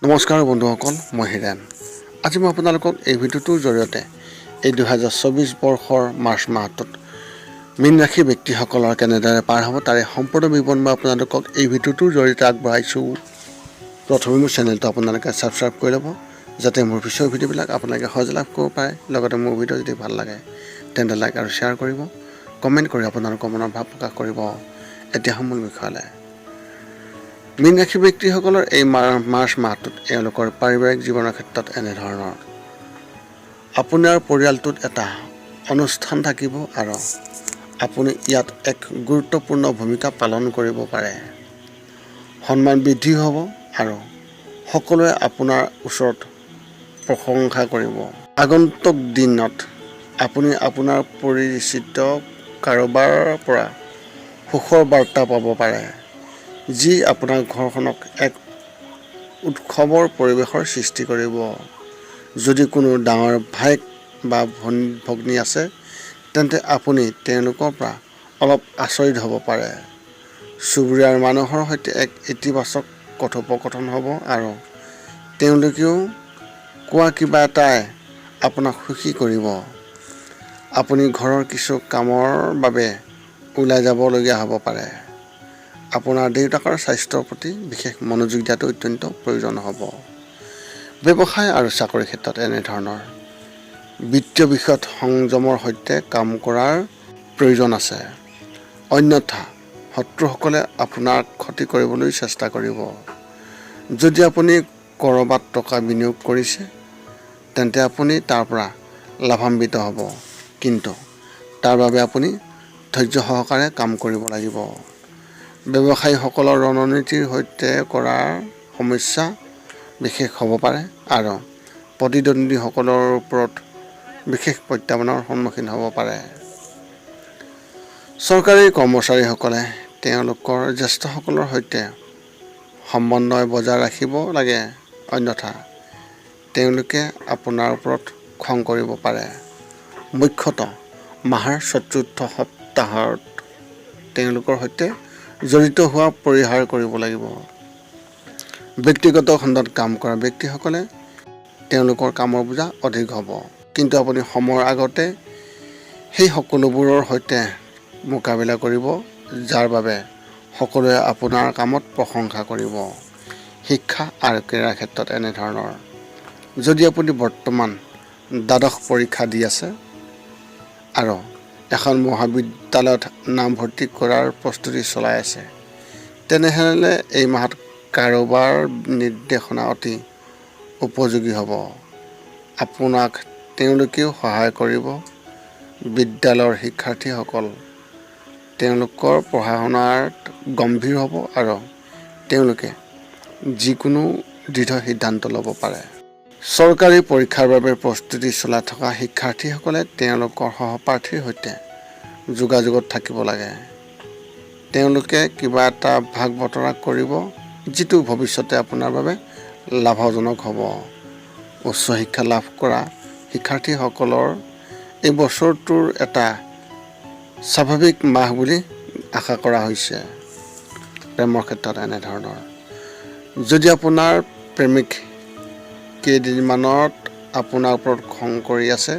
নমস্কাৰ বন্ধুসকল, মই হিৰেণ। আজি মই আপোনালোকক এই ভিডিঅ'টোৰ জৰিয়তে এই 2024 বৰ্ষৰ মাৰ্চ মাহটোত মীন ৰাশি ব্যক্তিসকলৰ কেনেদৰে পাৰ হ'ব তাৰে সম্পূৰ্ণ বিৱৰণ মই আপোনালোকক এই ভিডিঅ'টোৰ জৰিয়তে আগবঢ়াইছোঁ। প্ৰথমে মোৰ চেনেলটো আপোনালোকে ছাবস্ক্ৰাইব কৰি ল'ব, যাতে মোৰ পিছৰ ভিডিঅ'বিলাক আপোনালোকে সহজে লাভ কৰিব পাৰে। লগতে মোৰ ভিডিঅ' যদি ভাল লাগে তেন্তে লাইক আৰু শ্বেয়াৰ কৰিব, কমেণ্ট কৰি আপোনালোকৰ মনৰ ভাৱ প্ৰকাশ কৰিব। এতিয়া মূল বিষয়লৈ। মীন ৰাশি ব্যক্তিসকলৰ এই মাৰ্চ মাহটোত এওঁলোকৰ পাৰিবাৰিক জীৱনৰ ক্ষেত্ৰত এনেধৰণৰ। আপোনাৰ পৰিয়ালটোত এটা অনুষ্ঠান থাকিব আৰু আপুনি ইয়াত এক গুৰুত্বপূৰ্ণ ভূমিকা পালন কৰিব পাৰে। সন্মান বৃদ্ধি হ'ব আৰু সকলোৱে আপোনাৰ ওচৰত প্ৰশংসা কৰিব। আগন্তুক দিনত আপুনি আপোনাৰ পৰিচিত কাৰোবাৰ পৰা সুখৰ বাৰ্তা পাব পাৰে, যি আপোনাৰ ঘৰখনক এক উৎসৱৰ পৰিৱেশৰ সৃষ্টি কৰিব। যদি কোনো ডাঙৰ ভায়েক বা ভগ্নী আছে, তেন্তে আপুনি তেওঁলোকৰ পৰা অলপ আচৰিত হ'ব পাৰে। চুবুৰীয়াৰ মানুহৰ সৈতে এক ইতিবাচক কথোপকথন হ'ব আৰু তেওঁলোকেও কোৱা কিবা এটাই আপোনাক সুখী কৰিব। আপুনি ঘৰৰ কিছু কামৰ বাবে ওলাই যাবলগীয়া হ'ব পাৰে। আপোনাৰ দেউতাকৰ স্বাস্থ্যৰ প্ৰতি বিশেষ মনোযোগ দিয়াটো অত্যন্ত প্ৰয়োজন হ'ব। ব্যৱসায় আৰু চাকৰিৰ ক্ষেত্ৰত এনেধৰণৰ। বিত্তীয় বিষয়ত সংযমৰ সৈতে কাম কৰাৰ প্ৰয়োজন আছে, অন্যথা শত্ৰুসকলে আপোনাক ক্ষতি কৰিবলৈ চেষ্টা কৰিব। যদি আপুনি ক'ৰবাত টকা বিনিয়োগ কৰিছে, তেন্তে আপুনি তাৰ পৰা লাভান্বিত হ'ব, কিন্তু তাৰ বাবে আপুনি ধৈৰ্য সহকাৰে কাম কৰিব লাগিব। ব্যৱসায়ীসকলৰ ৰণনীতিৰ সৈতে কৰাৰ সমস্যা বিশেষ হ'ব পাৰে আৰু প্ৰতিদ্বন্দ্বীসকলৰ ওপৰত বিশেষ প্ৰত্যাহ্বানৰ সন্মুখীন হ'ব পাৰে। চৰকাৰী কৰ্মচাৰীসকলে তেওঁলোকৰ জ্যেষ্ঠসকলৰ সৈতে সমন্বয় বজাই ৰাখিব লাগে, অন্যথা তেওঁলোকে আপোনাৰ ওপৰত খং কৰিব পাৰে। মুখ্যতঃ মাহৰ চতুৰ্থ সপ্তাহত তেওঁলোকৰ সৈতে জড়িত হোৱা পৰিহাৰ কৰিব লাগিব। ব্যক্তিগত খণ্ডত কাম কৰা ব্যক্তিসকলে তেওঁলোকৰ কামৰ বোজা অধিক হ'ব, কিন্তু আপুনি সময়ৰ আগতে সেই সকলোবোৰৰ সৈতে মোকাবিলা কৰিব, যাৰ বাবে সকলোৱে আপোনাৰ কামত প্ৰশংসা কৰিব। শিক্ষা আৰু ক্ৰীড়াৰ ক্ষেত্ৰত এনেধৰণৰ। যদি আপুনি বৰ্তমান দ্বাদশ পৰীক্ষা দি আছে আৰু এখন মহাবিদ্যালয়ত নামভৰ্তি কৰাৰ প্ৰস্তুতি চলাই আছে, তেনেহ'লে এই মাহত কাৰোবাৰ নিৰ্দেশনা অতি উপযোগী হ'ব। আপোনাক তেওঁলোকেও সহায় কৰিব। বিদ্যালয়ৰ শিক্ষাৰ্থীসকল তেওঁলোকৰ পঢ়া-শুনাত গম্ভীৰ হ'ব আৰু তেওঁলোকে যিকোনো দৃঢ় সিদ্ধান্ত ল'ব পাৰে। চৰকাৰী পৰীক্ষাৰ বাবে প্ৰস্তুতি চলাই থকা শিক্ষাৰ্থীসকলে তেওঁলোকৰ সহপাঠীৰ সৈতে যোগাযোগত থাকিব লাগে। তেওঁলোকে কিবা এটা ভাগ বতৰা কৰিব, যিটো ভৱিষ্যতে আপোনাৰ বাবে লাভজনক হ'ব। উচ্চ শিক্ষা লাভ কৰা শিক্ষাৰ্থীসকলৰ এই বছৰটোৰ এটা স্বাভাৱিক মাহ বুলি আশা কৰা হৈছে। প্ৰেমৰ ক্ষেত্ৰত এনেধৰণৰ। যদি আপোনাৰ প্ৰেমিক কেইদিনমানত আপোনাৰ ওপৰত খং কৰি আছে,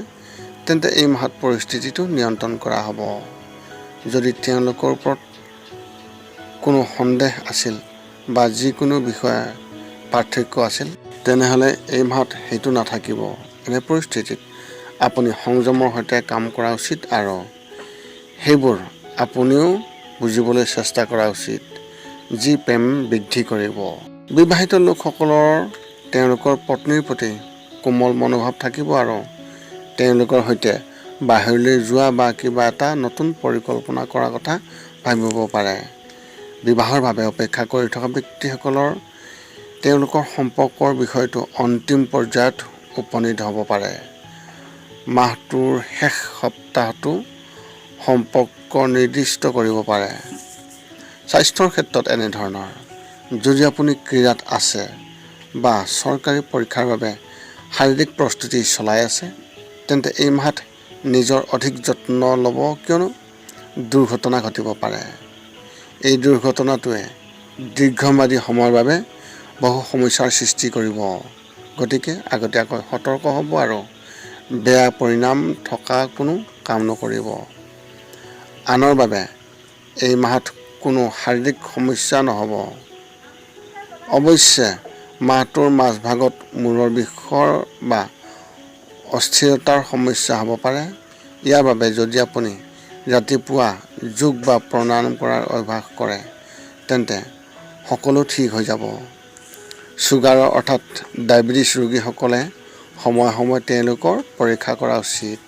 তেন্তে এই মাহত পৰিস্থিতিটো নিয়ন্ত্ৰণ কৰা হ'ব। যদি তেওঁলোকৰ ওপৰত কোনো সন্দেহ আছিল বা যিকোনো বিষয়ে পাৰ্থক্য আছিল, তেনেহ'লে এই মাহত সেইটো নাথাকিব। এনে পৰিস্থিতিত আপুনি সংযমৰ সৈতে কাম কৰা উচিত আৰু সেইবোৰ আপুনিও বুজিবলৈ চেষ্টা কৰা উচিত, যি প্ৰেম বৃদ্ধি কৰিব। বিবাহিত লোকসকলৰ তেওঁলোকৰ পত্নীৰ প্ৰতি কোমল মনোভাৱ থাকিব আৰু তেওঁলোকৰ সৈতে বাহিৰলৈ যোৱা বা কিবা এটা নতুন পৰিকল্পনা কৰাৰ কথা ভাবিব পাৰে। বিবাহৰ বাবে অপেক্ষা কৰি থকা ব্যক্তিসকলৰ তেওঁলোকৰ সম্পৰ্কৰ বিষয়টো অন্তিম পৰ্যায়ত উপনীত হ'ব পাৰে। মাহটোৰ শেষ সপ্তাহটো সম্পৰ্ক নিৰ্দিষ্ট কৰিব পাৰে। স্বাস্থ্যৰ ক্ষেত্ৰত এনেধৰণৰ। যদি আপুনি ক্ৰীড়াত আছে বা চৰকাৰী পৰীক্ষাৰ বাবে শাৰীৰিক প্ৰস্তুতি চলাই আছে, তেন্তে এই মাহত নিজৰ অধিক যত্ন ল'ব, কিয়নো দুৰ্ঘটনা ঘটিব পাৰে। এই দুৰ্ঘটনাটোৱে দীৰ্ঘম্যাদী সময়ৰ বাবে বহু সমস্যাৰ সৃষ্টি কৰিব। গতিকে আগতীয়াকৈ সতৰ্ক হ'ব আৰু বেয়া পৰিণাম থকা কোনো কাম নকৰিব। আনৰ বাবে এই মাহত কোনো শাৰীৰিক সমস্যা নহ'ব। অৱশ্যে মাহটোৰ মাজভাগত মূৰৰ বিষৰ বা অস্থিৰতাৰ সমস্যা হ'ব পাৰে। ইয়াৰ বাবে যদি আপুনি ৰাতিপুৱা যোগ বা প্ৰণায়াম কৰাৰ অভ্যাস কৰে তেন্তে সকলো ঠিক হৈ যাব। ছুগাৰৰ অৰ্থাৎ ডায়েবেটিছ ৰোগীসকলে সময়ে সময়ে তেওঁলোকৰ পৰীক্ষা কৰা উচিত।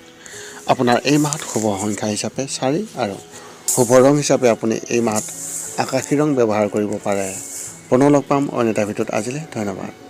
আপোনাৰ এই মাহত শুভ সংখ্যা হিচাপে 4 আৰু শুভ ৰং হিচাপে আপুনি এই মাহত আকাশী ৰং ব্যৱহাৰ কৰিব পাৰে। পুনৰ লগ পাম অন্য এটা ভিডিঅ'ত। আজিলৈ ধন্যবাদ।